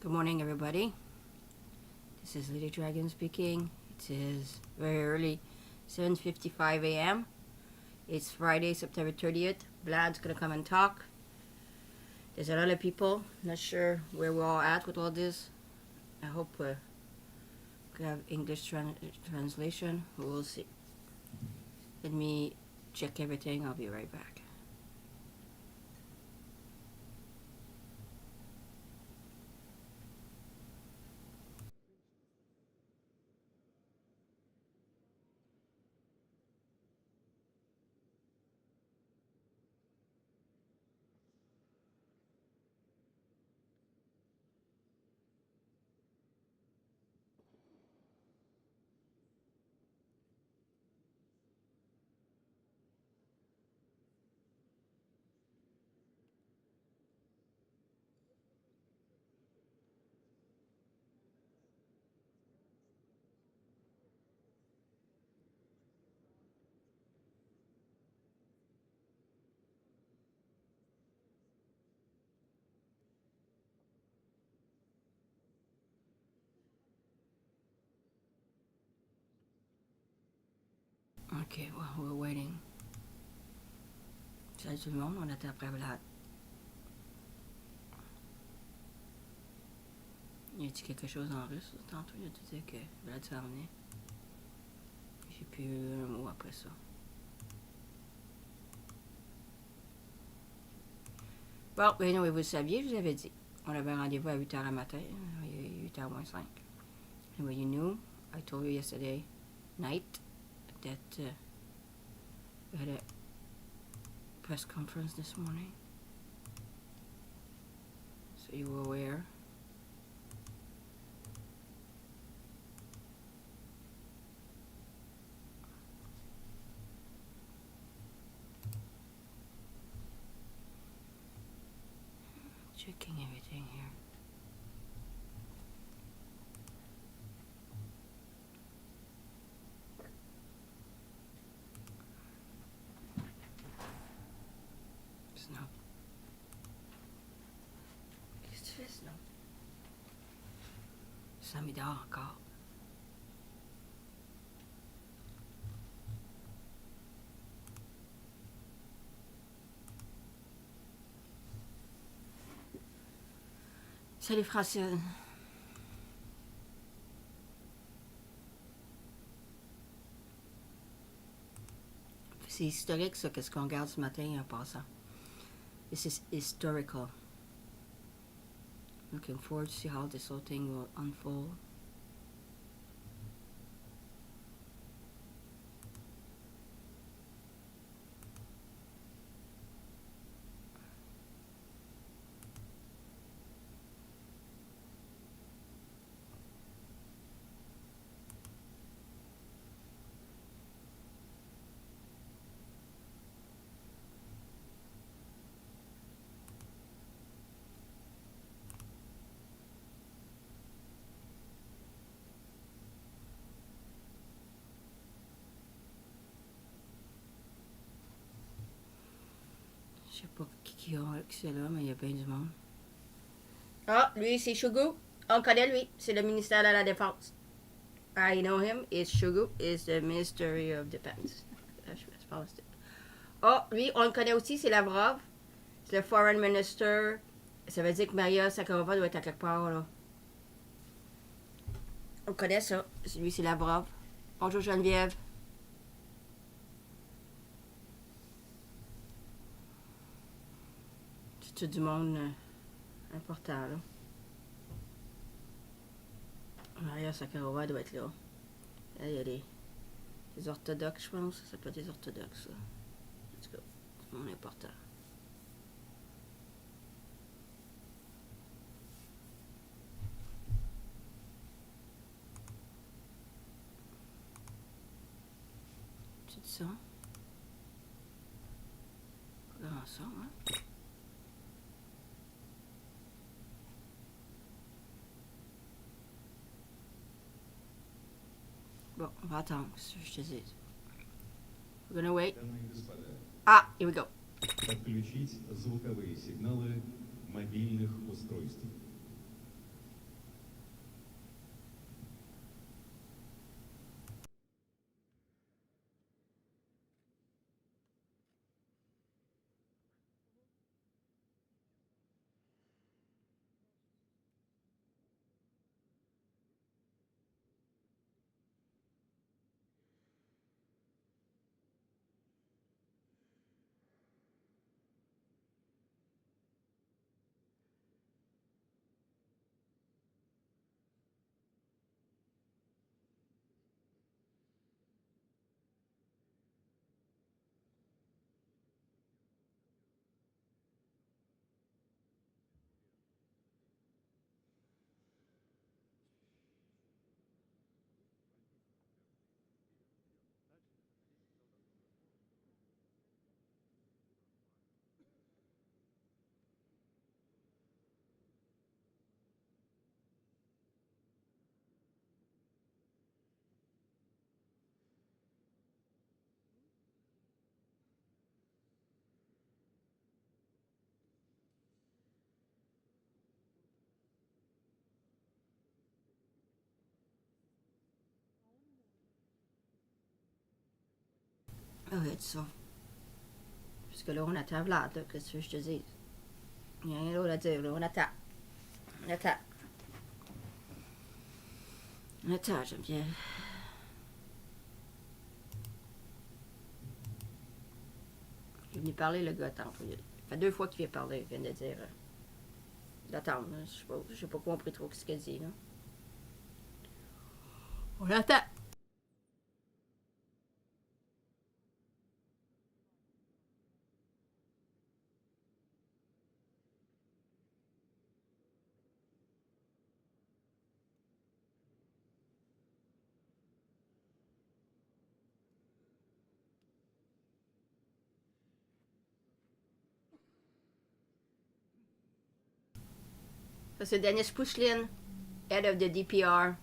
Good morning, everybody. This is LadyDragon speaking. It is very early, 7:55 a.m. It's Friday, September 30th. Vlad's gonna come and talk. There's a lot of people. Not sure where we're all at with all this. I hope we have English translation. We'll see. Let me check everything. I'll be right back. Ok, well, we're waiting. Salut tout le monde, on attend après Vlad. Il a dit quelque chose en russe tantôt, il a dit que Vlad s'en venait. J'ai plus eu un mot après ça. Bon, ben non, vous le saviez, je vous avais dit. On avait un rendez-vous à 8h le matin, 8h moins 5. Anyway, you knew, I told you yesterday night that we had a press conference this morning. So you were aware. Checking everything here. Snow. Qu'est-ce que tu fais, Snow? Ça m'y dort encore. Salut Francine. C'est historique ça, qu'est-ce qu'on regarde ce matin en passant. This is historical. Looking forward to see how this whole thing will unfold. Je sais pas qui c'est là, mais il y a bien du monde. Ah, lui, c'est Shugu. On connaît lui. C'est le ministère de la Défense. I know him. It's Shugu. It's the Ministry of Defense. Je pense. Oh, lui, on le connaît aussi. C'est Lavrov. C'est le Foreign Minister. Ça veut dire que Maria Sakharova doit être à quelque part, là. On connaît ça. Lui, c'est Lavrov. Bonjour, Geneviève. C'est tout du monde important, là. Maria Sakharova doit être là. Là, il y a des orthodoxes, je pense. Ça peut être des orthodoxes, ça. En tout cas, c'est monde important. C'est ça? Comment ça, hein? Bon, on va attendre, je te dis. We're gonna wait. Ah, here we go. Подключить звуковые сигналы мобильных устройств. Arrête ça. Parce que là, on attend Vlad, là. Qu'est-ce que je te dis? Il n'y a rien d'autre à dire, là. On attend. On attend. On attend, Geneviève. Il est venu parler, le gars, tantôt. Ça fait 2 fois qu'il vient parler. Il vient de dire d'attendre. Je n'ai pas compris trop ce qu'il dit, là. On attend. Ça, c'est Dennis Pushlin, head of the DPR.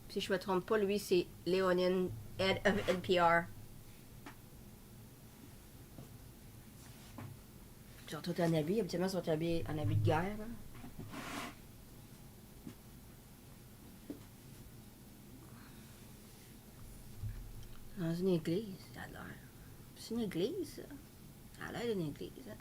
Si je me trompe pas, lui, c'est Léonine, head of NPR. Ils sont tous en habit. Habituellement, ils sont habillés en habit de guerre. Hein. Dans une église, ça a l'air. C'est une église, ça. Ça a l'air d'une église, hein.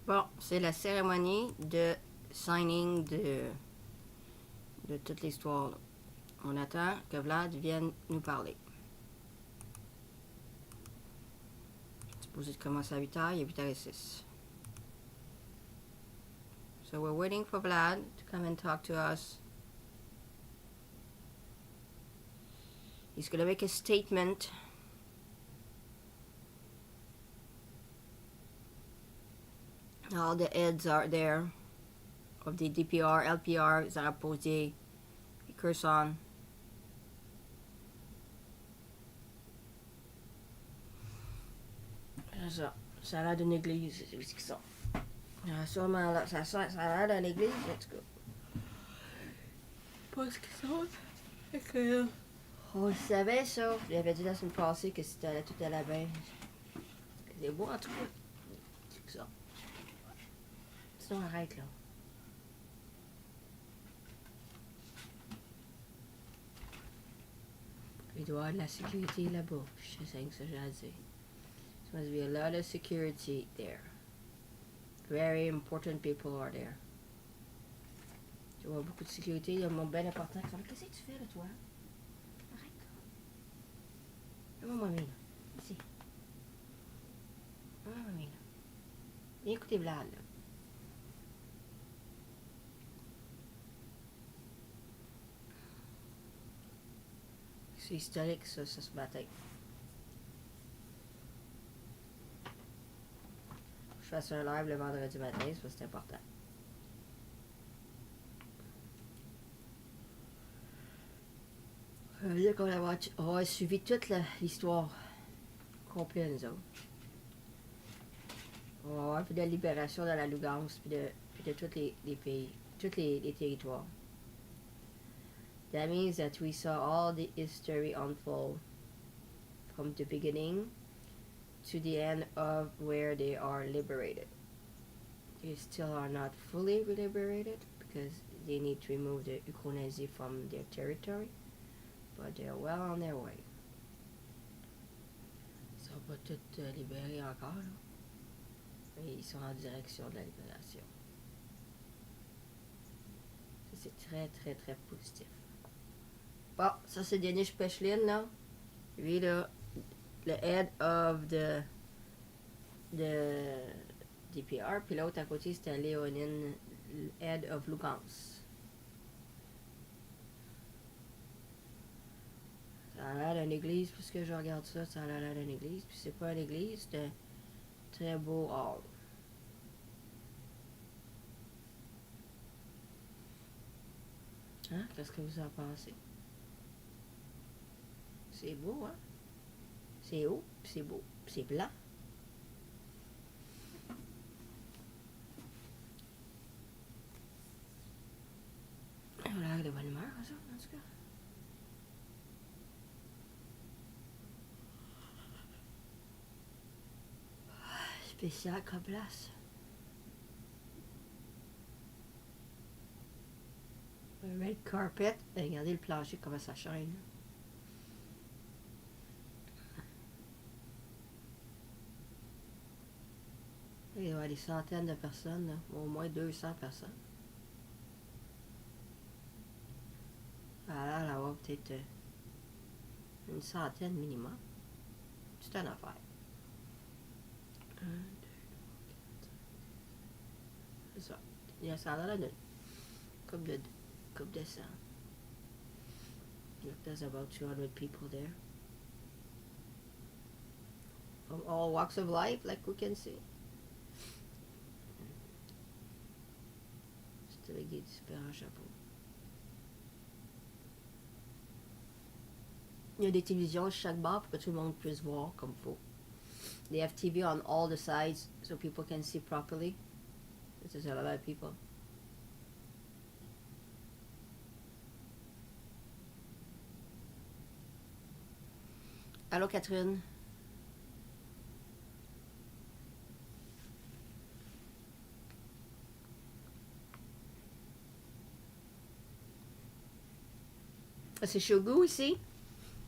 Bon, c'est la cérémonie de signing de toute l'histoire. On attend que Vlad vienne nous parler. C'est supposé commencer à 8h, il est 8h06. So we're waiting for Vlad to come and talk to us. He's going to make a statement. All the heads are there of the DPR, LPR, Zaraposi, Kherson. Ça a l'air d'une église, c'est ce qu'ils sont. Sûrement, là, ça a l'air d'une église, en tout cas. Pas ce qu'ils sont. On le savait, ça. Je l'avais dit la semaine passée que c'était tout allait bien. C'est beau, en tout cas. C'est ça. Sinon, arrête, là. Il doit y avoir de la sécurité là-bas. Je sais que ça, j'ai à dire. There must be a lot of security there. Very important people are there. Tu vois beaucoup de sécurité. Il y a un monde bien important. Qu'est-ce que tu fais, là, toi? Arrête, là. Maman, mamie, là. Ici. Maman, mamie, là. Viens écouter Vlad, là. C'est historique, ça se battait. Je fasse un live le vendredi matin, c'est parce que c'est important. Ça veut dire qu'on va avoir suivi toute l'histoire complète, nous autres. On va avoir puis de la libération de la Lugansk, puis de tous les pays, tous les territoires. That means that we saw all the history unfold from the beginning to the end of where they are liberated. They still are not fully liberated because they need to remove the Ukrainians from their territory, but they are well on their way. Ils sont pas tous libérés encore, là. Mais ils sont en direction de la libération. Ça, c'est très, très, très positif. Bon, ça c'est Denis Pechlin, là. Lui, là, le head of the DPR, puis l'autre à côté c'était Léonine, head of Lugansk. Ça a l'air d'une église, puisque je regarde ça, ça a l'air d'une église, puis c'est pas une église, c'est un très beau hall. Hein? Qu'est-ce que vous en pensez? C'est beau, hein? C'est haut, puis c'est beau, puis c'est blanc. On a l'air de bonne humeur, ça, en tout cas. Spécial comme place. Un red carpet. Regardez le plancher, comment ça chaîne. Il y a des centaines de personnes, là. Au moins 200 personnes. Alors, là, on va peut-être une centaine minimum. C'est une affaire. 1, 2, 3, 4, 5, 6. C'est ça. Il y a ça là, d'une coupe de sang. Look, there's about 200 people there. From all walks of life, like we can see. C'est avec des différents chapeaux. Il y a des télévisions à chaque bar pour que tout le monde puisse voir comme il faut. They have TV on all the sides so people can see properly. This is a lot of people. Allô, Catherine? C'est Shogu ici?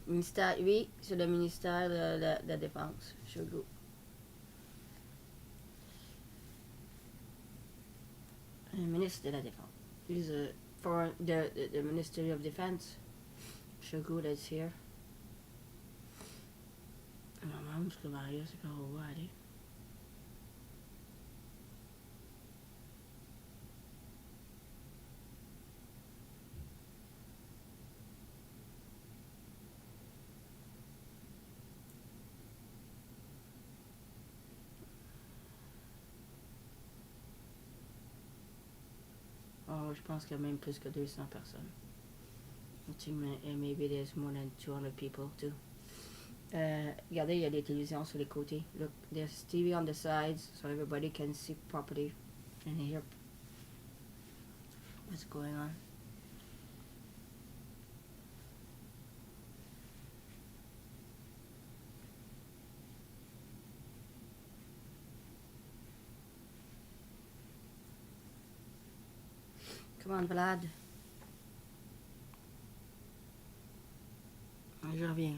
Ministère, oui, c'est le ministère de la Défense. Shogu. Le ministre de la Défense. He's for the Ministry of Defense. Shogu that's here. Maman, parce que Maria, c'est par où aller? Oh, je pense qu'il y a même plus que 200 personnes. I think maybe there's more than 200 people too. Regardez, il y a des télévisions sur les côtés. Look, there's TV on the sides so everybody can see properly and hear what's going on. Come on, Vlad. Je reviens là.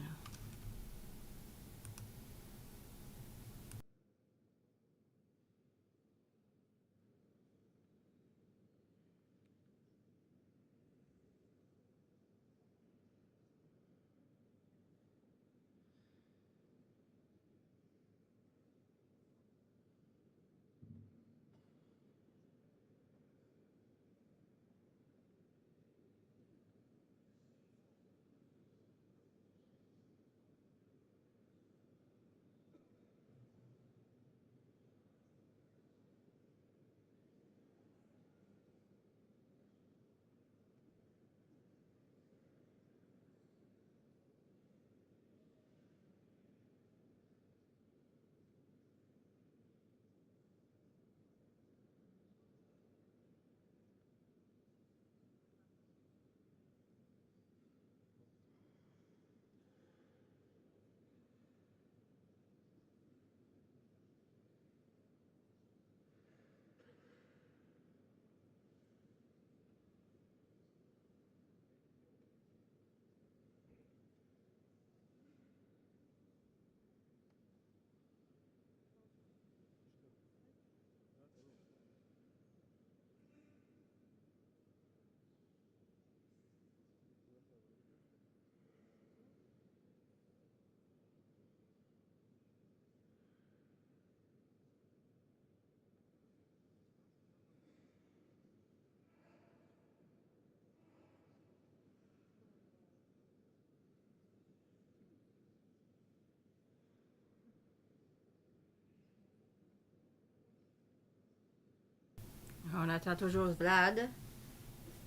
On attend toujours Vlad.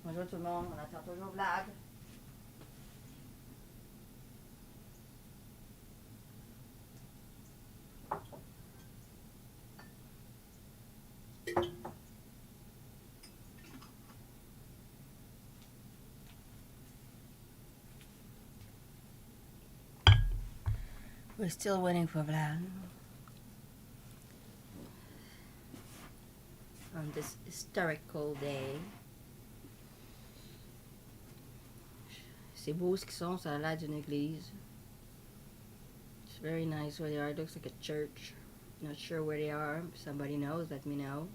Bonjour tout le monde, on attend toujours Vlad. We're still waiting for Vlad. On this historical day. C'est beau ce qu'ils sont, ça a l'air d'une église. It's very nice where they are. It looks like a church. Not sure where they are. If somebody knows, let me know.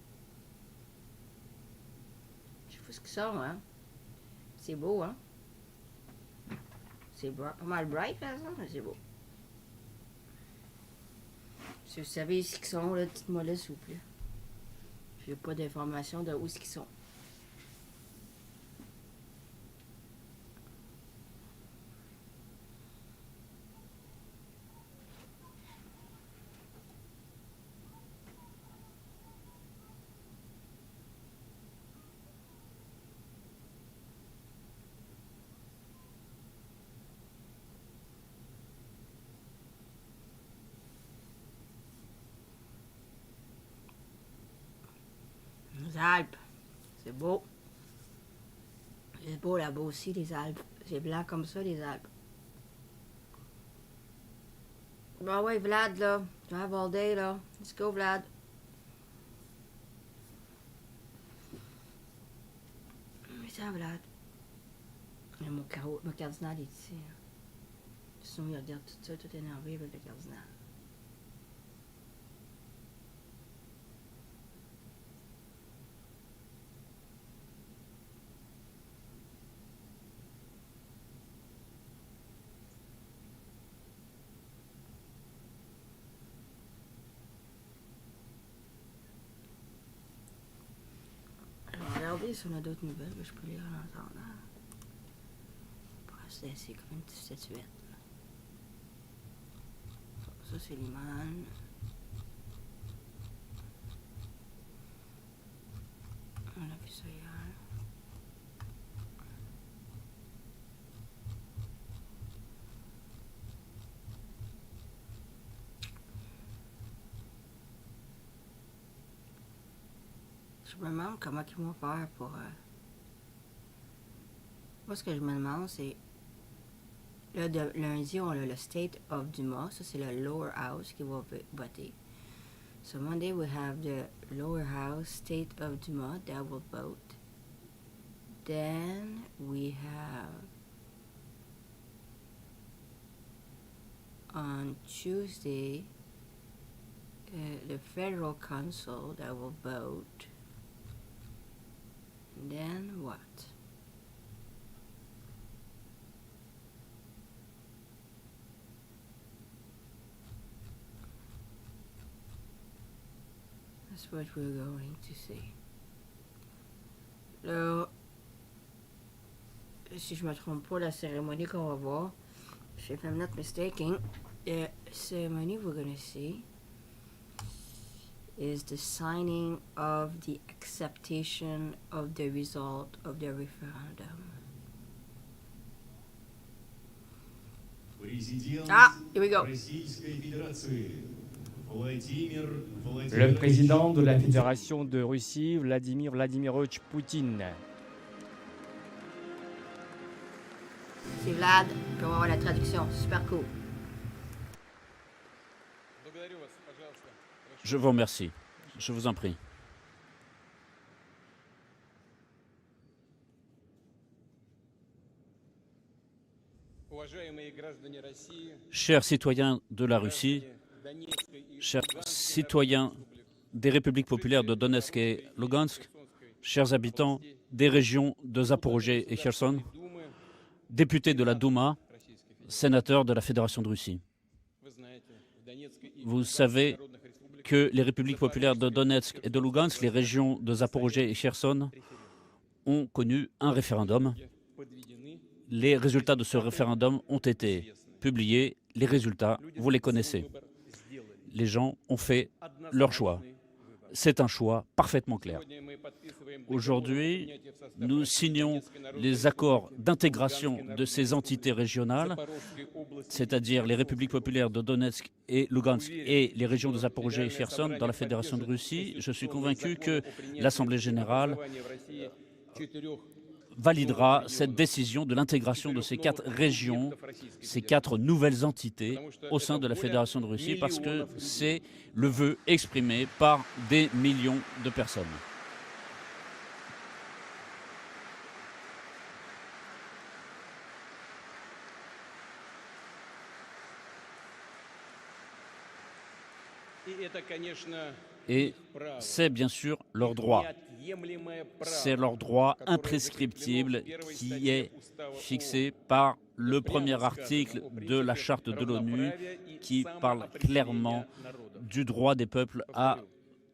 Je sais pas ce qu'ils sont, hein. C'est beau, hein. C'est pas mal bright, là, ça, mais c'est beau. Si vous savez ce qu'ils sont, là, dites-moi là, s'il vous plaît. J'ai pas d'informations de où ce qu'ils sont. Les Alpes, c'est beau. C'est beau là-bas aussi, les Alpes. C'est blanc comme ça, les Alpes. Bon, ouais, Vlad, là. Drive all day, là. Let's go, Vlad. Mais ça, Vlad. Mon cardinal est ici. Hein. Sinon, il regarde tout ça, tout énervé avec le cardinal. Regardez si on a d'autres nouvelles, mais je peux lire en entendant. C'est comme une petite statuette. Ça c'est l'imam. On a vu ça hier. Je me demande comment ils vont faire pour... Moi, ce que je me demande, c'est... Là, lundi, on a le State of du mois. Ça, c'est le Lower House qui va voter. So Monday, we have the Lower House State of du mois that will vote. Then we have on Tuesday the Federal Council that will vote. And then what? That's what we're going to see. Là, si je me trompe pas, la cérémonie qu'on va voir, if I'm not mistaken, the ceremony we're going to see is the signing of the acceptation of the result of the referendum. Here we go. Le président de la Fédération de Russie, Vladimir Vladimirovitch Poutine. C'est Vlad, puis on va voir la traduction. Super cool. Je vous remercie. Je vous en prie. Chers citoyens de la Russie, chers citoyens des républiques populaires de Donetsk et Lugansk, chers habitants des régions de Zaporozhye et Kherson, députés de la Douma, sénateurs de la Fédération de Russie. Vous savez que les républiques populaires de Donetsk et de Lugansk, les régions de Zaporozhye et Kherson, ont connu un référendum. Les résultats de ce référendum ont été publiés. Les résultats, vous les connaissez. Les gens ont fait leur choix. C'est un choix parfaitement clair. Aujourd'hui, nous signons les accords d'intégration de ces entités régionales, c'est-à-dire les républiques populaires de Donetsk et Lugansk et les régions de Zaporozhye et Kherson dans la Fédération de Russie. Je suis convaincu que l'Assemblée générale validera cette décision de l'intégration de ces 4 régions, ces 4 nouvelles entités au sein de la Fédération de Russie, parce que c'est le vœu exprimé par des millions de personnes. Et c'est bien sûr leur droit. C'est leur droit imprescriptible qui est fixé par le premier article de la Charte de l'ONU qui parle clairement du droit des peuples à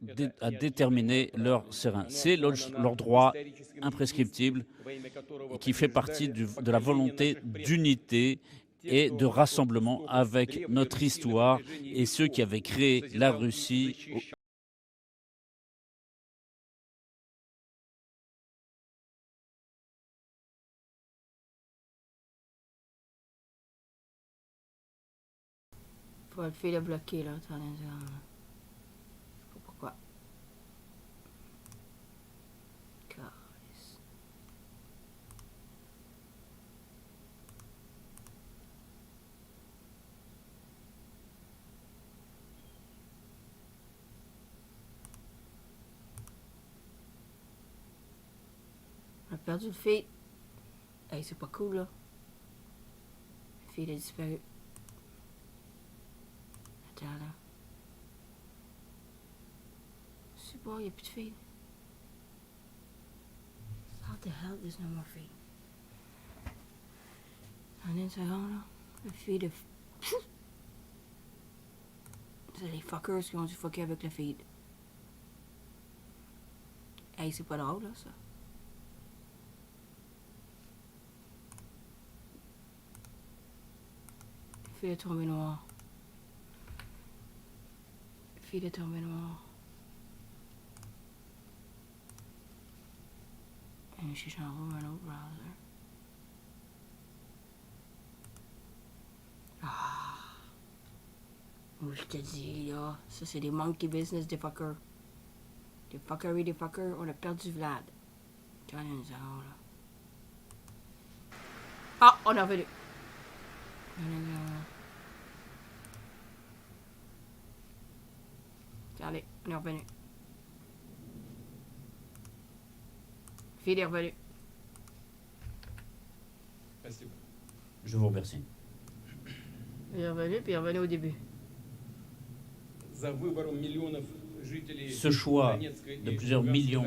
déterminer leur serein. C'est leur droit imprescriptible qui fait partie de la volonté d'unité et de rassemblement avec notre histoire et ceux qui avaient créé la Russie. Faut le fil bloqué là, attendez, je sais pas pourquoi. On a perdu le feed. Hey, c'est pas cool là. Le feed a disparu. Attends là. C'est bon, il n'y a plus de feed. How the hell there's no more feed? Attendez une seconde là. Le feed est... C'est les fuckers qui ont dû fucker avec le feed. Hey, c'est pas drôle là ça. Le feed est tombé noir. Le feed est tombé noir. Et je change un autre browser. Ah. Où je te dis là, ça c'est des monkey business des fuckers. Des fuckeries des fuckers, on a perdu Vlad. Attendez une seconde là. Ah, on est revenu. Regardez, on est revenu. Feed est revenu. Je vous remercie. Il est revenu, puis il est revenu au début. Ce choix de plusieurs millions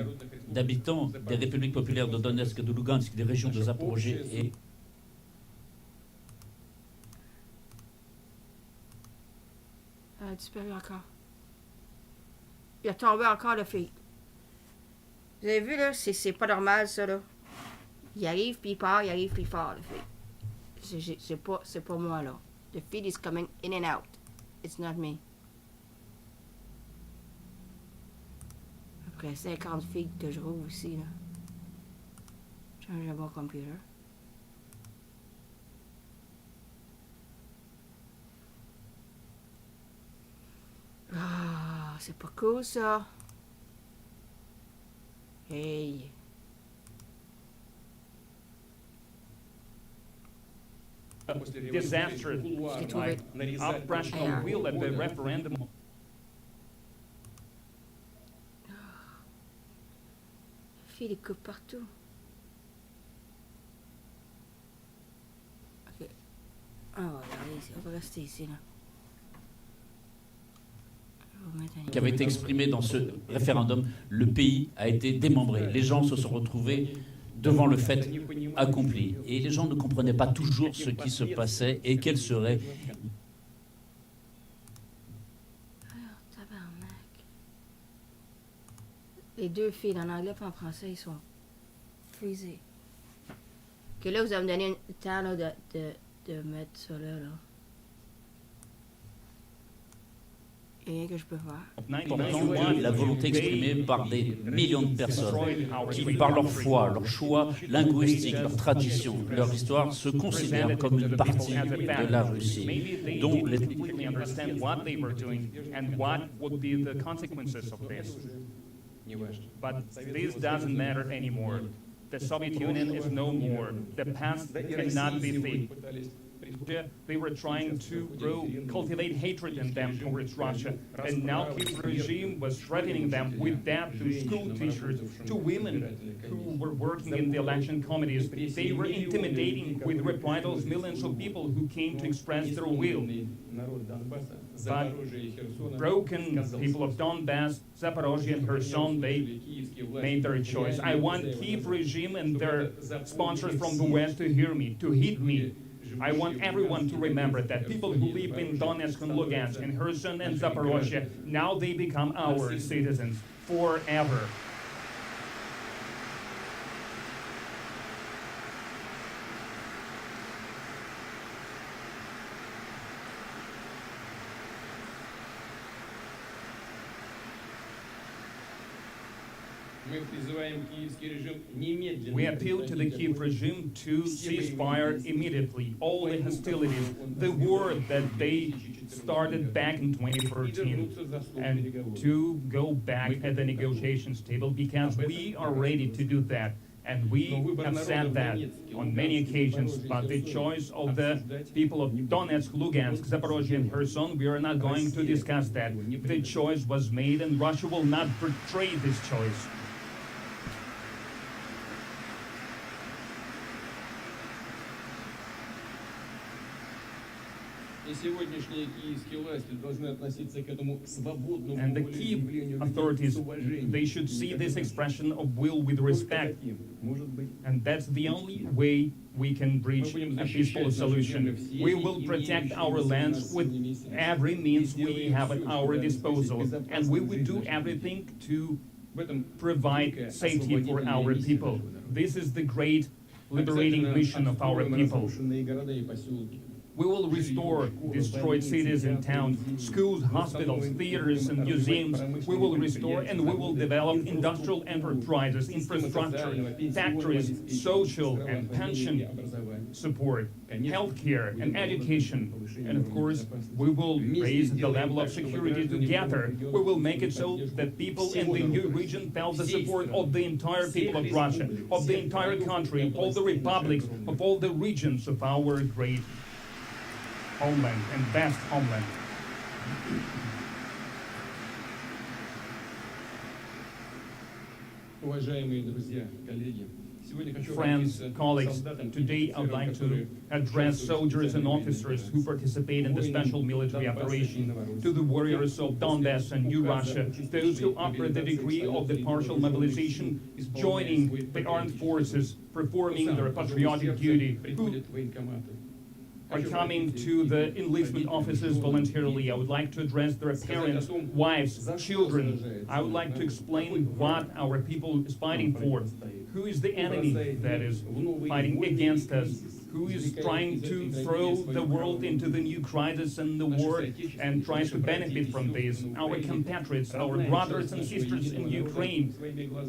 d'habitants des républiques populaires de Donetsk et de Lugansk, des régions de Zaporozhye et Elle a disparu encore. Il a tombé encore, le fille. Vous avez vu, là, c'est pas normal, ça, là. Il arrive, puis il part, il arrive, puis il part, le fille. C'est pas moi, là. The feed is coming in and out. It's not me. Après 50 feeds que je rouvre ici, là. Change mon computer. Ah, c'est pas cool, ça. Hey. Disastrous J'ai trouvé. operational wheel at the referendum. Le fil, il coupe partout. Ok. Ah, on va rester ici, là. qui avait été exprimé dans ce référendum, le pays a été démembré. Les gens se sont retrouvés devant le fait accompli. Et les gens ne comprenaient pas toujours ce qui se passait et quel serait... Alors, tabarnak. Les deux filles, en anglais et en français, ils sont freezés. Que là, vous allez me donner le temps là, de mettre ça là. Et rien que je peux faire. Pourtant, la volonté exprimée par des millions de personnes qui, par leur foi, leur choix linguistique, leur tradition, leur histoire, se considèrent comme une partie de la Russie, dont les... But this doesn't matter anymore. The Soviet Union is no more. The past cannot be fixed. They were trying to cultivate hatred in them towards Russia, and now Kiev regime was threatening them with death to school teachers, to women who were working in the election committees. They were intimidating with reprisals millions of people who came to express their will. But broken people of Donbass, Zaporozhye and Kherson, they made their choice. I want Kiev regime and their sponsors from the West to hear me, to hit me. I want everyone to remember that people who live in Donetsk and Lugansk and Kherson and Zaporozhye, now they become our citizens forever. We appeal to the Kiev regime to cease fire immediately, all the hostilities, the war that they started back in 2014, and to go back at the negotiations table, because we are ready to do that. And we have said that on many occasions, but the choice of the people of Donetsk, Lugansk, Zaporozhye and Kherson, we are not going to discuss that. The choice was made and Russia will not betray this choice. And the Kiev authorities, they should see this expression of will with respect. And that's the only way we can reach a peaceful solution. We will protect our lands with every means we have at our disposal. And we will do everything to provide safety for our people. This is the great liberating mission of our people. We will restore destroyed cities and towns, schools, hospitals, theaters, and museums. We will restore and we will develop industrial enterprises, infrastructure, factories, social and pension support, healthcare and education. And of course, we will raise the level of security together. We will make it so that people in the new region feel the support of the entire people of Russia, of the entire country, of all the republics, of all the regions of our great homeland and vast homeland. friends, colleagues, today I would like to address soldiers and officers who participate in the special military operation, to the warriors of Donbass and New Russia, those who offer the degree of the partial mobilization, joining the armed forces, performing their patriotic duty, who are coming to the enlistment offices voluntarily. I would like to address their parents, wives, children. I would like to explain what our people is fighting for. Who is the enemy that is fighting against us? Who is trying to throw the world into the new crisis and the war and tries to benefit from this? Our compatriots, our brothers and sisters in Ukraine,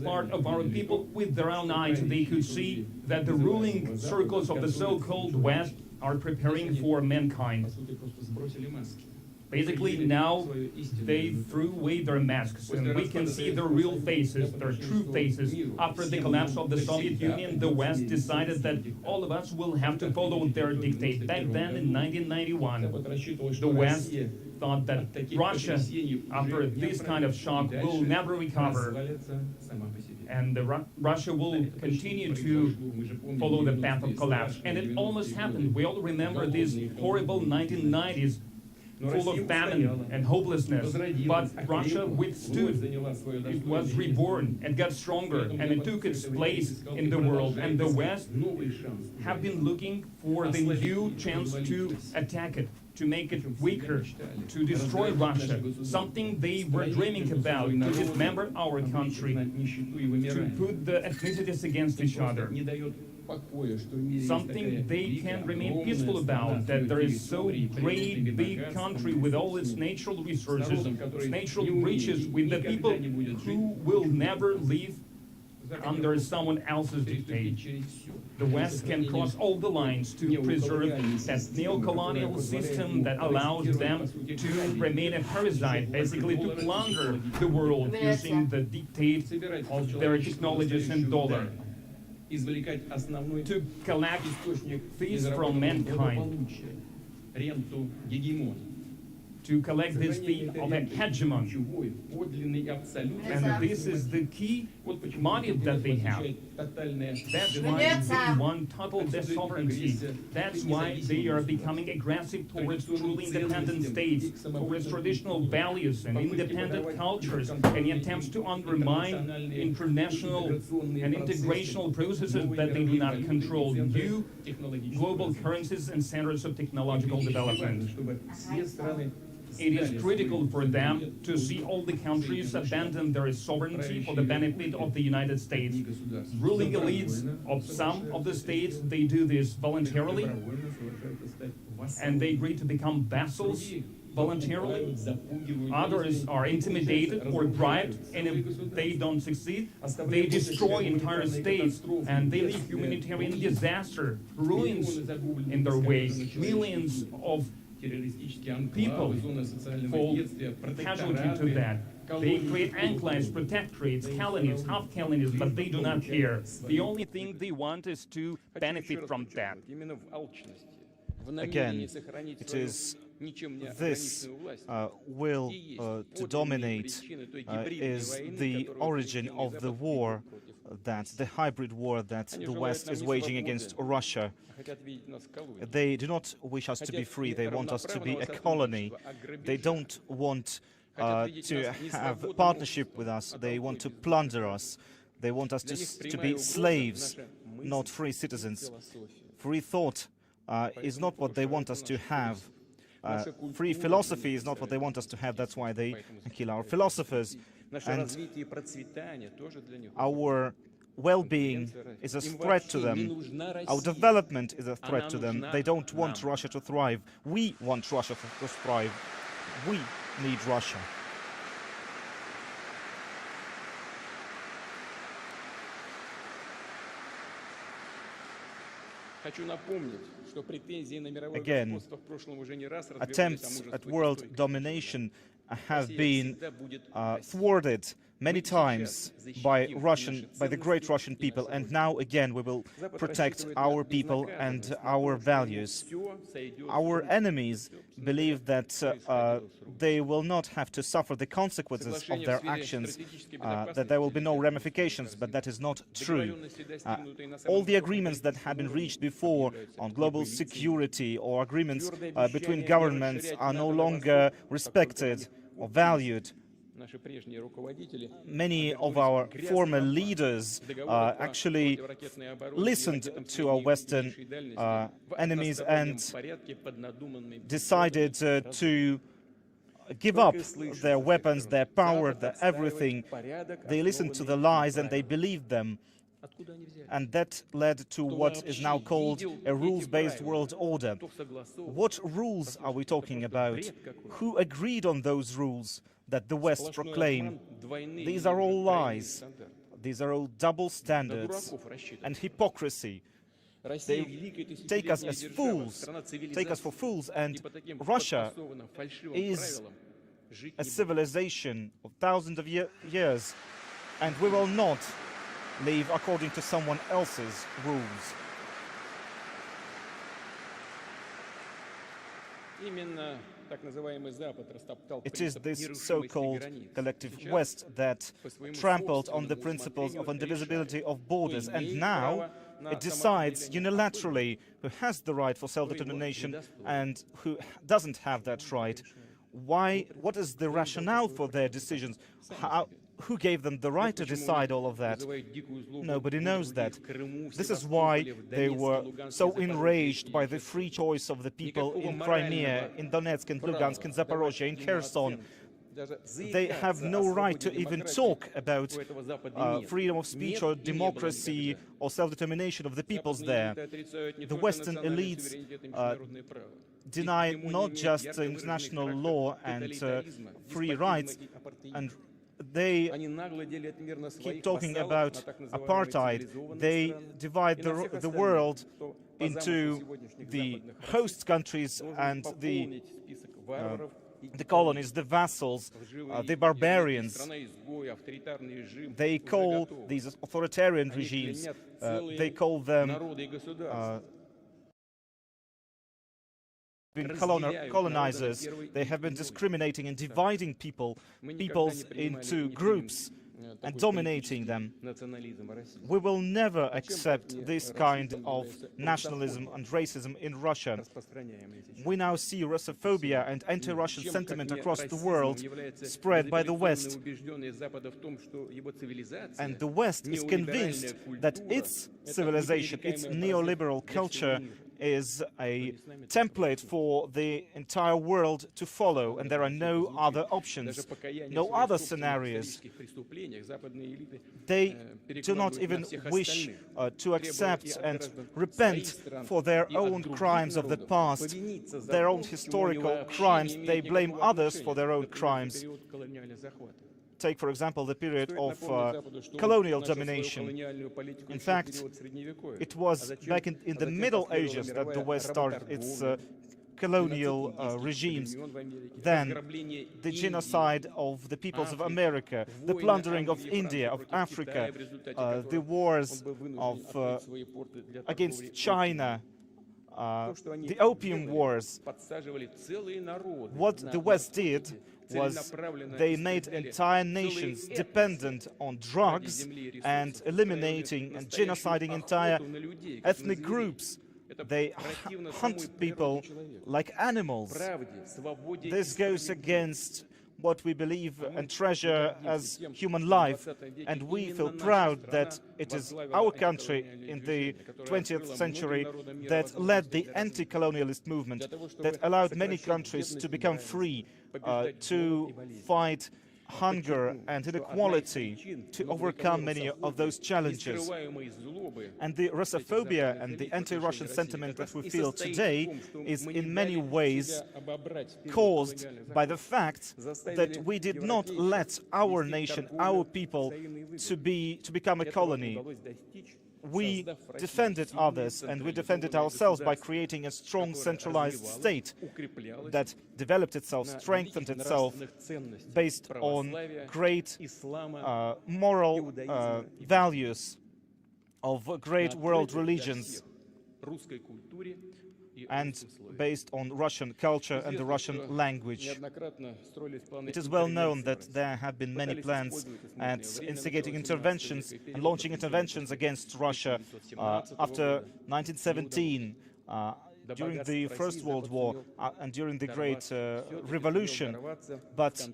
part of our people. With their own eyes, they could see that the ruling circles of the so-called West are preparing for mankind. Basically, now they threw away their masks, and we can see their real faces, their true faces. After the collapse of the Soviet Union, the West decided that all of us will have to follow their dictate. Back then, in 1991, the West thought that Russia, after this kind of shock, will never recover, and Russia will continue to follow the path of collapse. And it almost happened. We all remember these horrible 1990s, full of famine and hopelessness, but Russia withstood. It was reborn and got stronger, and it took its place in the world. And the West have been looking for the new chance to attack it, to make it weaker, to destroy Russia, something they were dreaming about, to dismember our country, to put the ethnicities against each other. Something they can remain peaceful about, that there is so great big country with all its natural resources, its natural riches, with the people who will never live under someone else's dictate. The West can cross all the lines to preserve that neo-colonial system that allows them to remain a parasite, basically to plunder the world using the dictate of their technologies and dollar, to collect fees from mankind, to collect this fee of a hegemon. And this is the key motive that they have. That's why they want total sovereignty. That's why they are becoming aggressive towards truly independent states, towards traditional values and independent cultures, and attempts to undermine international and integrational processes that they do not control, new global currencies and centers of technological development. It is critical for them to see all the countries abandon their sovereignty for the benefit of the United States. Ruling elites of some of the states, they do this voluntarily, and they agree to become vassals voluntarily. Others are intimidated or bribed, and if they don't succeed, they destroy entire states, and they leave humanitarian disaster, ruins in their wake. Millions of people fall casualty to that. They create enclaves, protectorates, colonies, half colonies, but they do not care. The only thing they want is to benefit from that. Again, it is this will to dominate is the origin of the war, the hybrid war that the West is waging against Russia. They do not wish us to be free. They want us to be a colony. They don't want to have a partnership with us. They want to plunder us. They want us to be slaves, not free citizens. Free thought is not what they want us to have. Free philosophy is not what they want us to have. That's why they kill our philosophers. And our well-being is a threat to them. Our development is a threat to them. They don't want Russia to thrive. We want Russia to thrive. We need Russia. Again, attempts at world domination have been thwarted many times by the great Russian people, and now again we will protect our people and our values. Our enemies believe that they will not have to suffer the consequences of their actions, that there will be no ramifications, but that is not true. All the agreements that have been reached before on global security or agreements between governments are no longer respected or valued. Many of our former leaders actually listened to our Western enemies and decided to give up their weapons, their power, their everything. They listened to the lies and they believed them. And that led to what is now called a rules-based world order. What rules are we talking about? Who agreed on those rules that the West proclaim? These are all lies. These are all double standards and hypocrisy. They take us as fools, take us for fools, and Russia is a civilization of thousands of years, and we will not live according to someone else's rules. It is this so-called collective West that trampled on the principles of indivisibility of borders, and now it decides unilaterally who has the right for self-determination and who doesn't have that right. Why? What is the rationale for their decisions? Who gave them the right to decide all of that? Nobody knows that. This is why they were so enraged by the free choice of the people in Crimea, in Donetsk, in Lugansk, in Zaporozhye, in Kherson. They have no right to even talk about freedom of speech or democracy or self-determination of the peoples there. The Western elites deny not just international law and free rights, and they keep talking about apartheid. They divide the world into the host countries and the colonies, the vassals, the barbarians. They call these authoritarian regimes, they call them colonizers. They have been discriminating and dividing peoples into groups and dominating them. We will never accept this kind of nationalism and racism in Russia. We now see Russophobia and anti-Russian sentiment across the world spread by the West. And the West is convinced that its civilization, its neoliberal culture, is a template for the entire world to follow, and there are no other options, no other scenarios. They do not even wish to accept and repent for their own crimes of the past, their own historical crimes. They blame others for their own crimes. Take, for example, the period of colonial domination. In fact, it was back in the Middle Ages that the West started its colonial regimes. Then the genocide of the peoples of America, the plundering of India, of Africa, the wars against China, the Opium Wars. What the West did was they made entire nations dependent on drugs and eliminating and genociding entire ethnic groups. They hunt people like animals. This goes against what we believe and treasure as human life, and we feel proud that it is our country in the 20th century that led the anti-colonialist movement, that allowed many countries to become free, to fight hunger and inequality, to overcome many of those challenges. And the Russophobia and the anti-Russian sentiment that we feel today is in many ways caused by the fact that we did not let our nation, our people, to become a colony. we defended others and we defended ourselves by creating a strong centralized state that developed itself, strengthened itself based on great moral values of great world religions and based on Russian culture and the Russian language. It is well known that there have been many plans at instigating interventions and launching interventions against Russia after 1917, during the First World War and during the Great Revolution. But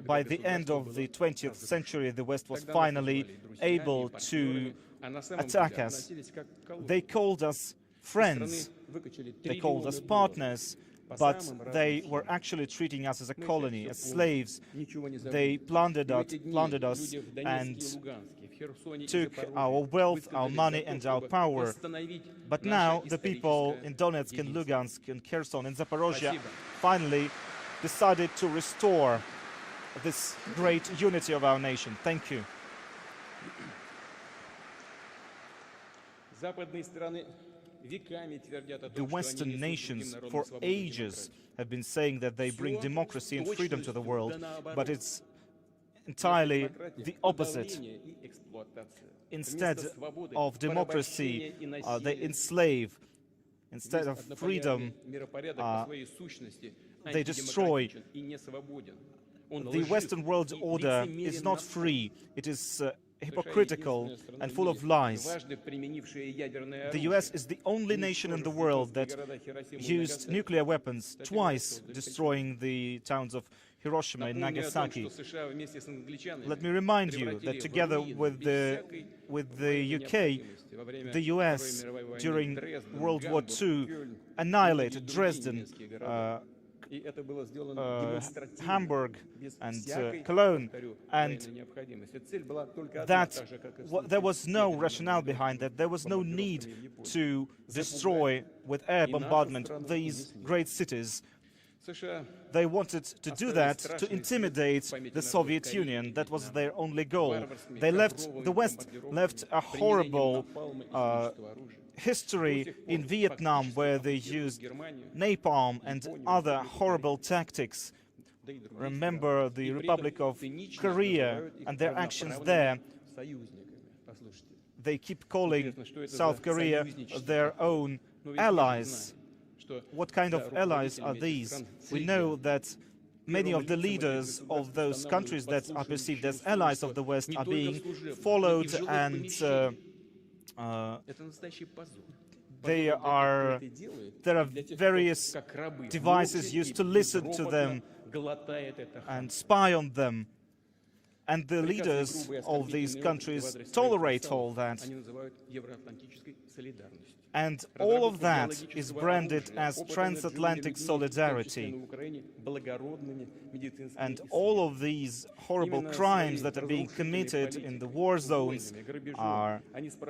by the end of the 20th century, the West was finally able to attack us. They called us friends, they called us partners, but they were actually treating us as a colony, as slaves. They plundered us and took our wealth, our money and our power. But now the people in Donetsk and Lugansk and Kherson and Zaporozhye finally decided to restore this great unity of our nation. Thank you. The Western nations for ages have been saying that they bring democracy and freedom to the world, but it's entirely the opposite. Instead of democracy, they enslave. Instead of freedom, they destroy. The Western world order is not free. It is hypocritical and full of lies. The US is the only nation in the world that used nuclear weapons, twice destroying the towns of Hiroshima and Nagasaki. Let me remind you that together with the UK, the US during World War II annihilated Dresden, Hamburg and Cologne, and that there was no rationale behind that. There was no need to destroy with air bombardment these great cities. They wanted to do that to intimidate the Soviet Union. That was their only goal. The West left a horrible history in Vietnam, where they used napalm and other horrible tactics. Remember the Republic of Korea and their actions there. They keep calling South Korea their own allies. What kind of allies are these? We know that many of the leaders of those countries that are perceived as allies of the West are being followed, and there are various devices used to listen to them and spy on them. And the leaders of these countries tolerate all that. And all of that is branded as transatlantic solidarity. And all of these horrible crimes that are being committed in the war zones are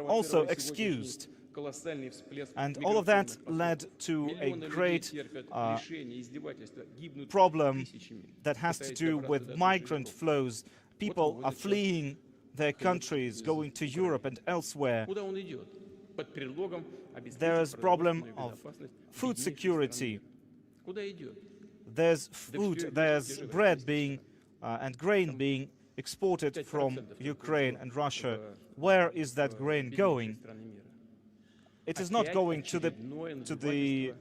also excused. And all of that led to a great problem that has to do with migrant flows. People are fleeing their countries, going to Europe and elsewhere. There is a problem of food security. There's food, there's bread being and grain being exported from Ukraine and Russia. Where is that grain going? It is not going to the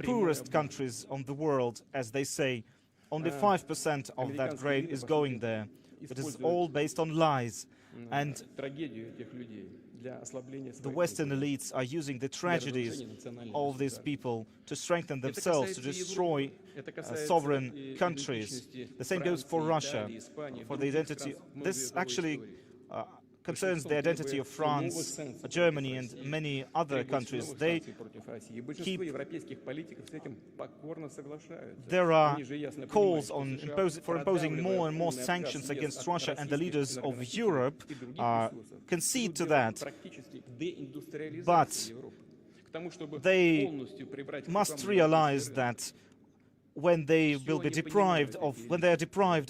poorest countries on the world, as they say. Only 5% of that grain is going there. It is all based on lies. And the Western elites are using the tragedies of these people to strengthen themselves, to destroy sovereign countries. The same goes for Russia, for the identity. This actually concerns the identity of France, Germany, and many other countries. They keep. There are calls for imposing more and more sanctions against Russia, and the leaders of Europe concede to that. But they must realize that when they are deprived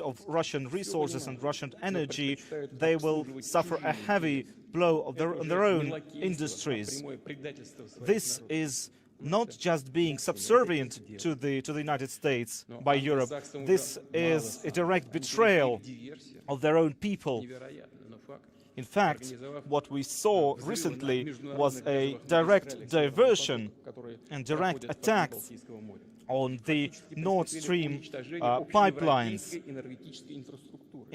of Russian resources and Russian energy, they will suffer a heavy blow on their own industries. This is not just being subservient to the United States by Europe. This is a direct betrayal of their own people. In fact, what we saw recently was a direct diversion and direct attacks on the Nord Stream pipelines.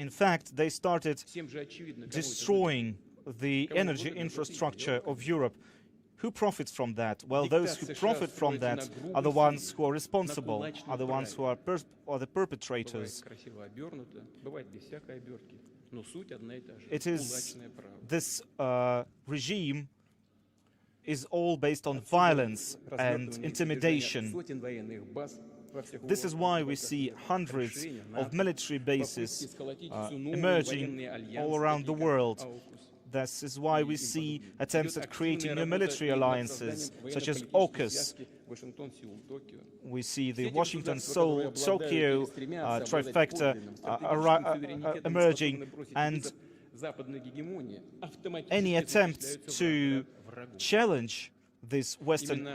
In fact, they started destroying the energy infrastructure of Europe. Who profits from that? Well, those who profit from that are the ones who are responsible, are the ones who are the perpetrators. It is this regime is all based on violence and intimidation. This is why we see hundreds of military bases emerging all around the world. This is why we see attempts at creating new military alliances, such as AUKUS. We see the Washington-Seoul-Tokyo trifecta emerging, and any attempt to challenge this Western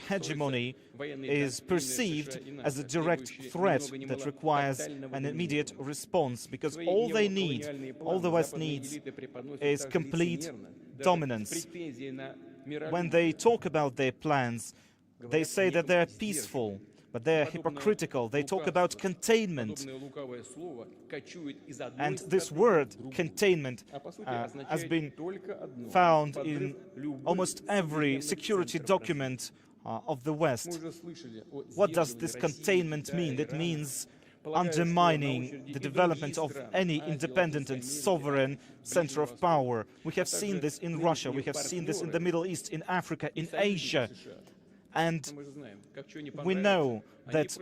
hegemony is perceived as a direct threat that requires an immediate response, because all they need, all the West needs, is complete dominance. When they talk about their plans, they say that they're peaceful, but they're hypocritical. They talk about containment. And this word, containment, has been found in almost every security document of the West. What does this containment mean? It means undermining the development of any independent and sovereign center of power. We have seen this in Russia, we have seen this in the Middle East, in Africa, in Asia. And we know that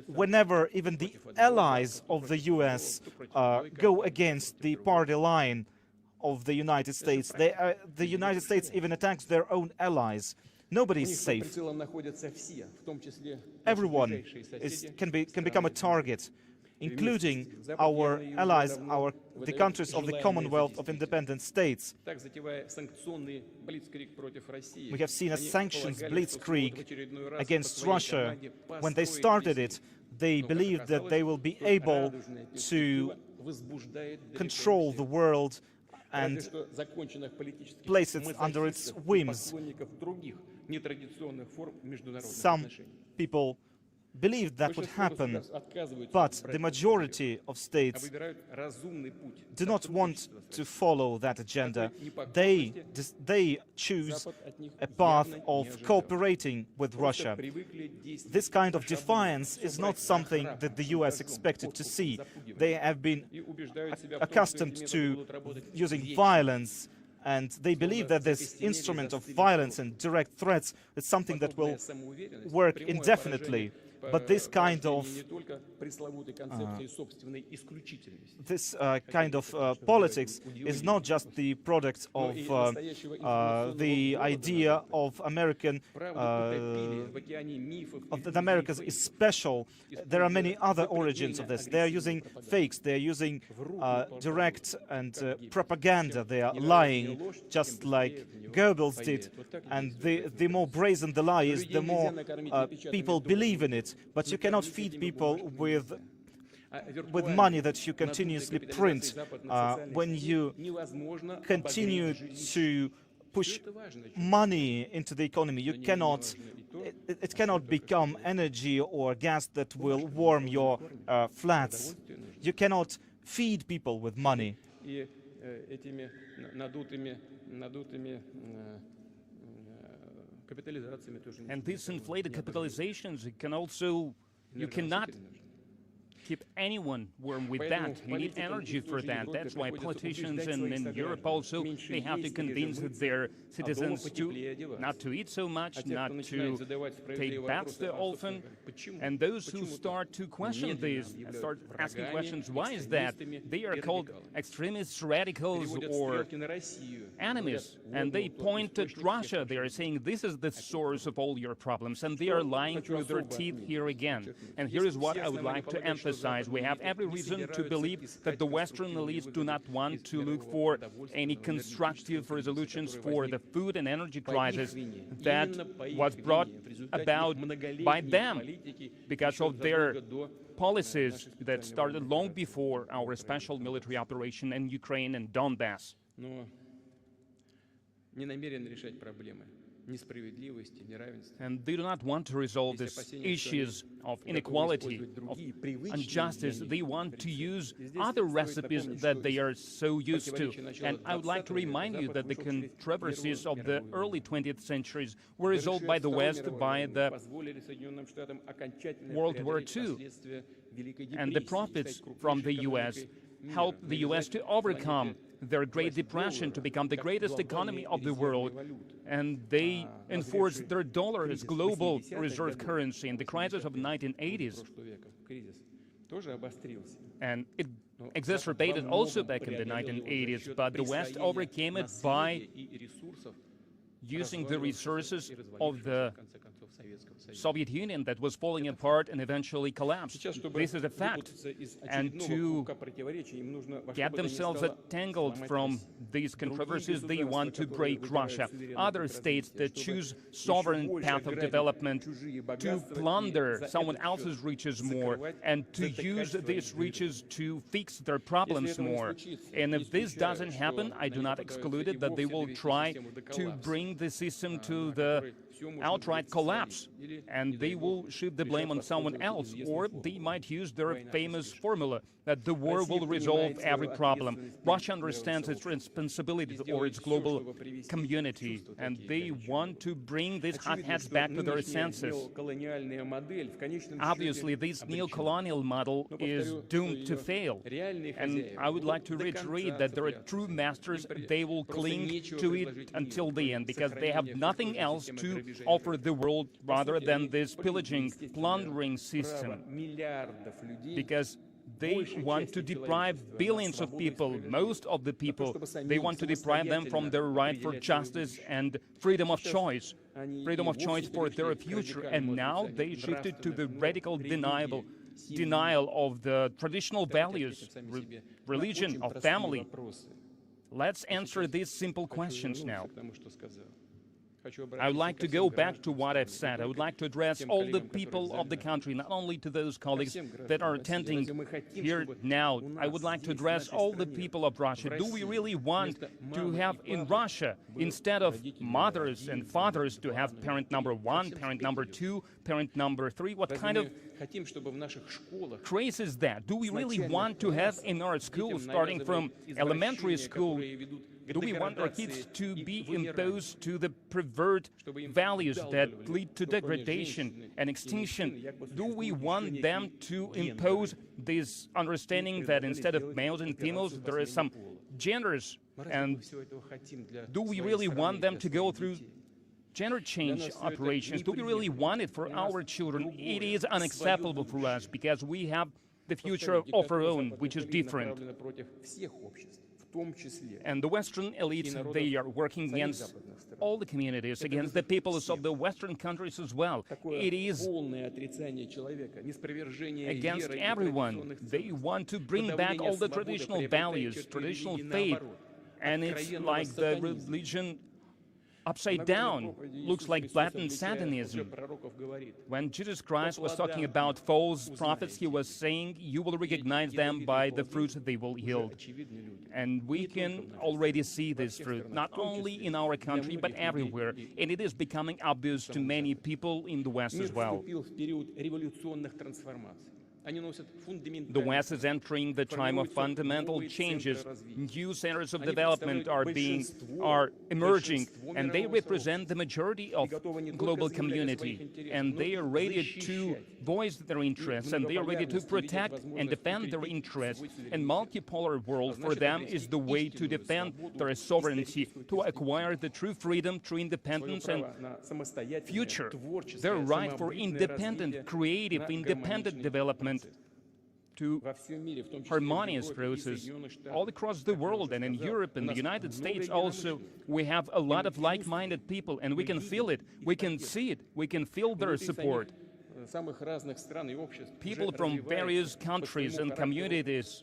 whenever even the allies of the US go against the party line of the United States, the United States even attacks their own allies. Nobody is safe. Everyone can become a target, including our allies, the countries of the Commonwealth of Independent States. We have seen a sanctions blitzkrieg against Russia. When they started it, they believed that they will be able to control the world and place it under its whims. Some people believed that would happen, but the majority of states do not want to follow that agenda. They choose a path of cooperating with Russia. This kind of defiance is not something that the US expected to see. They have been accustomed to using violence, and they believe that this instrument of violence and direct threats is something that will work indefinitely. But this kind of politics is not just the product of the idea of American that America is special. There are many other origins of this. They are using fakes. They are using direct and propaganda. They are lying, just like Goebbels did. And the more brazen the lie is, the more people believe in it. But you cannot feed people with money that you continuously print. When you continue to push money into the economy, you cannot. It cannot become energy or gas that will warm your flats. You cannot feed people with money. And these inflated capitalizations, it can also, you cannot keep anyone warm with that. You need energy for that. That's why politicians in Europe also, they have to convince their citizens not to eat so much, not to take baths so often. And those who start to question this, start asking questions, why is that? They are called extremists, radicals, or enemies. And they point at Russia. They are saying this is the source of all your problems. And they are lying through their teeth here again. And here is what I would like to emphasize. sides. We have every reason to believe that the Western elites do not want to look for any constructive resolutions for the food and energy crisis that was brought about by them because of their policies that started long before our special military operation in Ukraine and Donbass. And they do not want to resolve these issues of inequality, of injustice. They want to use other recipes that they are so used to. And I would like to remind you that the controversies of the early 20th centuries were resolved by the West by the World War II. And the profits from the U.S. helped the U.S. to overcome their Great Depression, to become the greatest economy of the world, and they enforced their dollar as global reserve currency in the crisis of the 1980s. And it exacerbated also back in the 1980s, but the West overcame it by using the resources of the Soviet Union that was falling apart and eventually collapsed. This is a fact. And to get themselves entangled from these controversies, they want to break Russia. Other states that choose sovereign path of development to plunder someone else's riches more and to use these riches to fix their problems more. And if this doesn't happen, I do not exclude it that they will try to bring the system to the outright collapse, and they will shift the blame on someone else, or they might use their famous formula that the war will resolve every problem. Russia understands its responsibility or its global community, and they want to bring these hotheads back to their senses. Obviously, this neo-colonial model is doomed to fail, and I would like to reiterate that there are true masters. They will cling to it until the end because they have nothing else to offer the world rather than this pillaging, plundering system, because they want to deprive billions of people, most of the people, they want to deprive them from their right for justice and freedom of choice for their future. And now they shifted to the radical denial of the traditional values, religion, of family. Let's answer these simple questions now. I would like to go back to what I've said. I would like to address all the people of the country, not only to those colleagues that are attending here now. I would like to address all the people of Russia. Do we really want to have in Russia, instead of mothers and fathers, to have parent number 1, parent number 2, parent number 3? What kind of craze is that? Do we really want to have in our schools, starting from elementary school, do we want our kids to be imposed to the pervert values that lead to degradation and extinction? Do we want them to impose this understanding that instead of males and females, there is some genders? And do we really want them to go through gender change operations? Do we really want it for our children? It is unacceptable for us because we have the future of our own, which is different. And the Western elites, they are working against all the communities, against the peoples of the Western countries as well. It is against everyone. They want to bring back all the traditional values, traditional faith, and it's like the religion upside down. Looks like blatant Satanism. When Jesus Christ was talking about false prophets, he was saying, you will recognize them by the fruits they will yield. And we can already see this fruit, not only in our country, but everywhere. And it is becoming obvious to many people in the West as well. The West is entering the time of fundamental changes. New centers of development are emerging, and they represent the majority of global community. And they are ready to voice their interests, and they are ready to protect and defend their interests. And multipolar world for them is the way to defend their sovereignty, to acquire the true freedom, true independence, and future. Their right for independent, creative, independent development to harmonious process all across the world, and in Europe and the United States also. We have a lot of like-minded people, and we can feel it, we can see it, we can feel their support. People from various countries and communities,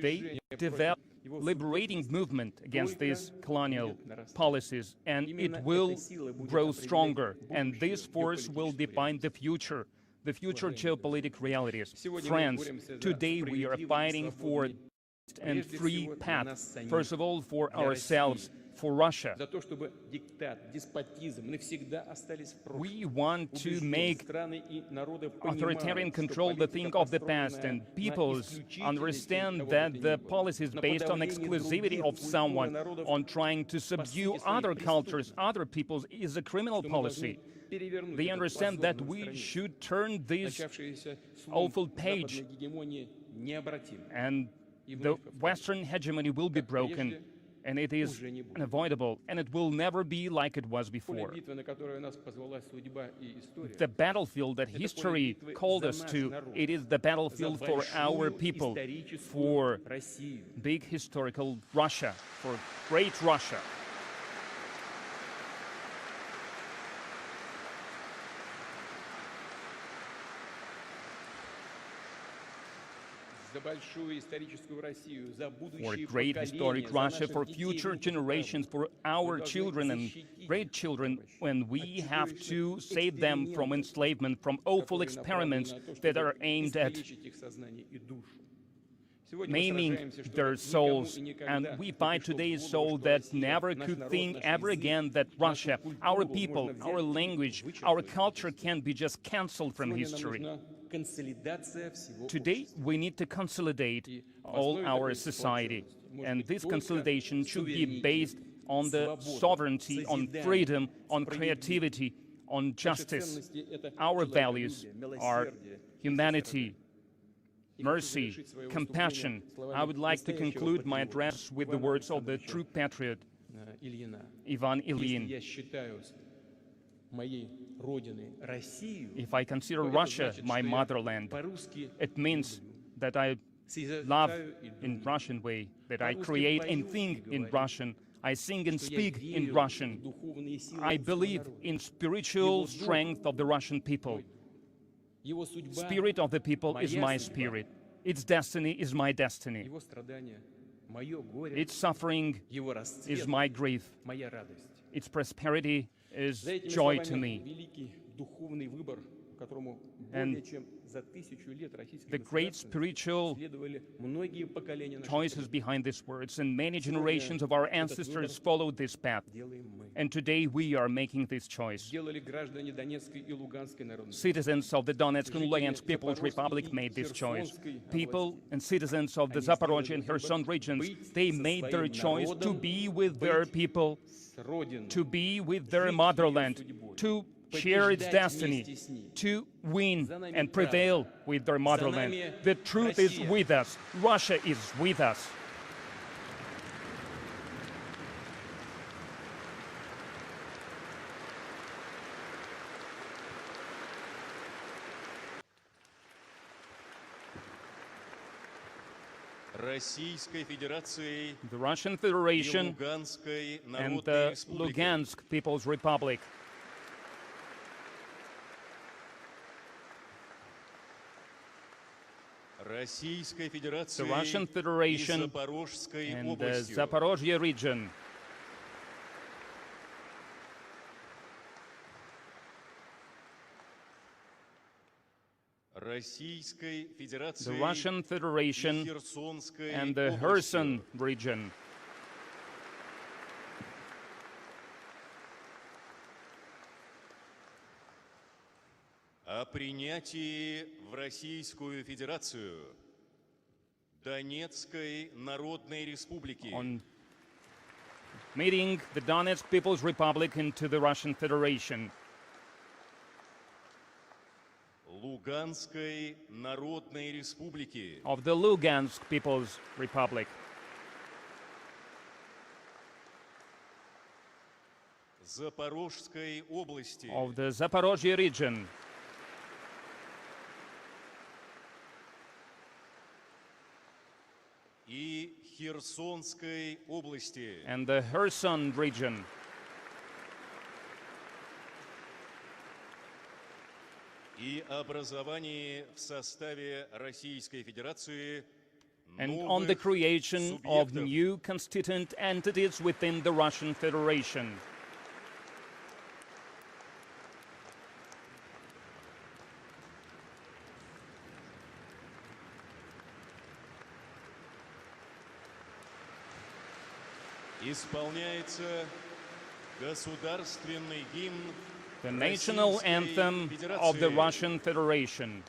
they develop liberating movement against these colonial policies, and it will grow stronger, and this force will define the future geopolitical realities. Friends, today we are fighting for and free path, first of all for ourselves, for Russia. We want to make authoritarian control the thing of the past, and peoples understand that the policies based on exclusivity of someone, on trying to subdue other cultures, other peoples, is a criminal policy. They understand that we should turn this awful page, and the Western hegemony will be broken, and it is unavoidable, and it will never be like it was before. The battlefield that history called us to, it is the battlefield for our people, for big historical Russia, for great Russia. For great historic Russia, for future generations, for our children and great children, when we have to save them from enslavement, from awful experiments that are aimed at maiming their souls. And we fight today's soul that never could think ever again that Russia, our people, our language, our culture can be just cancelled from history. Today, we need to consolidate all our society, and this consolidation should be based on the sovereignty, on freedom, on creativity, on justice. Our values are humanity, mercy, compassion. I would like to conclude my address with the words of the true patriot, Ivan Ilyin. If I consider Russia my motherland, it means that I love in Russian way, that I create and think in Russian, I sing and speak in Russian. I believe in spiritual strength of the Russian people. Spirit of the people is my spirit. Its destiny is my destiny. Its suffering is my grief. Its prosperity is joy to me. And the great spiritual choices behind these words, and many generations of our ancestors followed this path. And today we are making this choice. Citizens of the Donetsk and Lugansk People's Republic made this choice. People and citizens of the Zaporozhye and Kherson regions, they made their choice to be with their people, to be with their motherland, to share its destiny, to win and prevail with their motherland. The truth is with us. Russia is with us. The Russian Federation and the Lugansk People's Republic. The Russian Federation and the Zaporozhye region. The Russian Federation and the Kherson region. О принятии в Российскую Федерацию Донецкой Народной Республики. On meeting the Donetsk People's Republic into the Russian Federation. Луганской Народной Республики. Of the Lugansk People's Republic. Запорожской области. Of the Zaporozhye region. И Херсонской области. And the Kherson region. и образовании в составе Российской Федерации and on the новых creation of субъектов new constituent entities within the Russian Federation. исполняется государственный гимн The national Российской anthem of the Федерации. Russian Federation.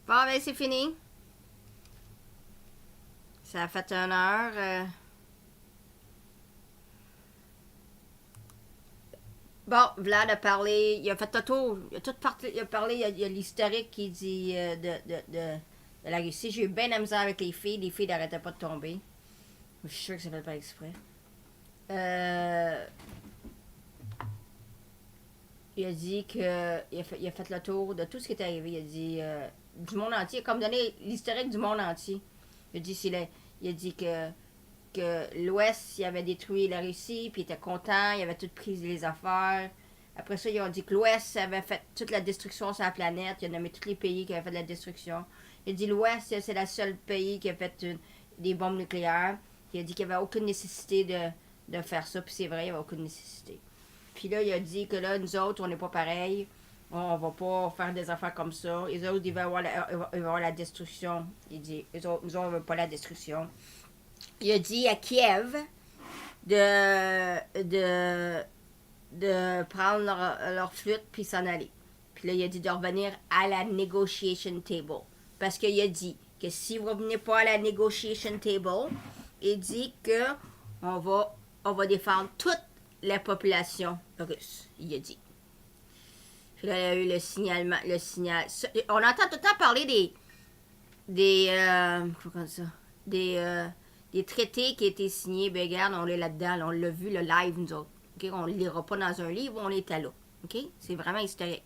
Bon, ben c'est fini. Ça a fait 1 heure. Bon, Vlad a parlé, il a fait le tour, il a tout parlé, il y a l'historique qui dit de la Russie. J'ai eu bien la misère avec les filles n'arrêtaient pas de tomber. Je suis sûre que ça fait pas exprès. Il a dit que il a fait le tour de tout ce qui est arrivé. Il a dit du monde entier, comme donné l'historique du monde entier. Il a dit, il a dit que l'Ouest, il avait détruit la Russie, puis il était content, il avait tout pris les affaires. Après ça, ils ont dit que l'Ouest avait fait toute la destruction sur la planète. Il a nommé tous les pays qui avaient fait de la destruction. Il a dit l'Ouest, c'est le seul pays qui a fait des bombes nucléaires. Il a dit qu'il n'y avait aucune nécessité de faire ça, puis c'est vrai, il n'y avait aucune nécessité. Puis là, il a dit que là, nous autres, on n'est pas pareil. On va pas faire des affaires comme ça. Les autres, ils vont avoir la destruction. Il dit, nous autres, on ne veut pas la destruction. Il a dit à Kiev de prendre leur flûte puis s'en aller. Puis là, il a dit de revenir à la negotiation table. Parce qu'il a dit que si vous ne revenez pas à la negotiation table, il dit que on va défendre toute la population russe. Il a dit. Puis là, il y a eu le signal. On entend tout le temps parler des traités qui étaient signés. Ben regarde, on est là-dedans. Là, on l'a vu, le live, nous autres. Okay? On ne le lira pas dans un livre, on était là. Okay? C'est vraiment historique.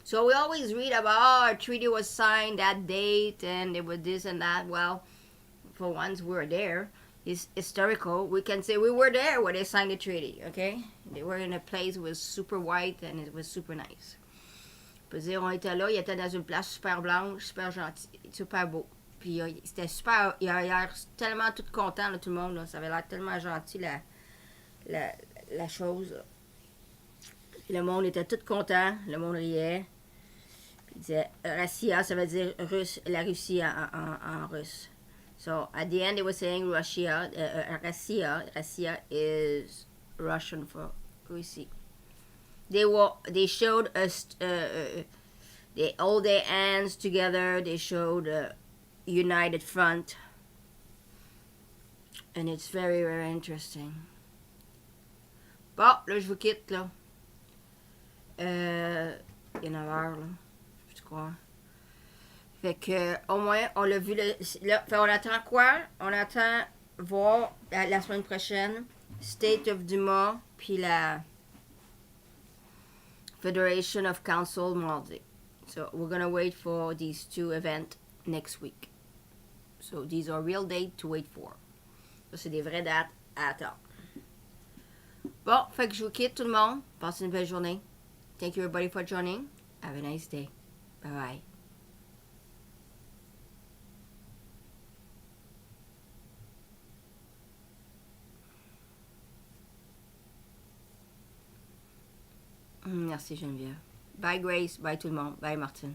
So we always read about, a treaty was signed that date, and it was this and that. Well, for once we were there. It's historical. We can say we were there when they signed the treaty, okay? They were in a place that was super white, and it was super nice. On peut dire, on était là, il était dans une place super blanche, super gentil, super beau. Puis c'était super, il a l'air tellement tout content, là, tout le monde, là, ça avait l'air tellement gentil, la chose. Puis le monde était tout content, le monde riait. Puis il disait, Russia, ça veut dire la Russie en russe. So at the end, they were saying Russia is Russian for Russie. They showed us, they hold their hands together. They showed a united front, and it's very, very interesting. Bon, là, je vous quitte, là. Il y a 9 heures, là. Je crois. Fait que, au moins, on l'a vu. Là, fait, on attend quoi? On attend voir la semaine prochaine State of Duma puis la Federation of Council mardi. So, we're gonna wait for these two events next week. So, these are real dates to wait for. Ça, c'est des vraies dates à attendre. Bon, fait que je vous quitte tout le monde. Passez une belle journée. Thank you everybody for joining. Have a nice day. Bye bye. Merci Geneviève. Bye Grace, bye tout le monde, bye Martine.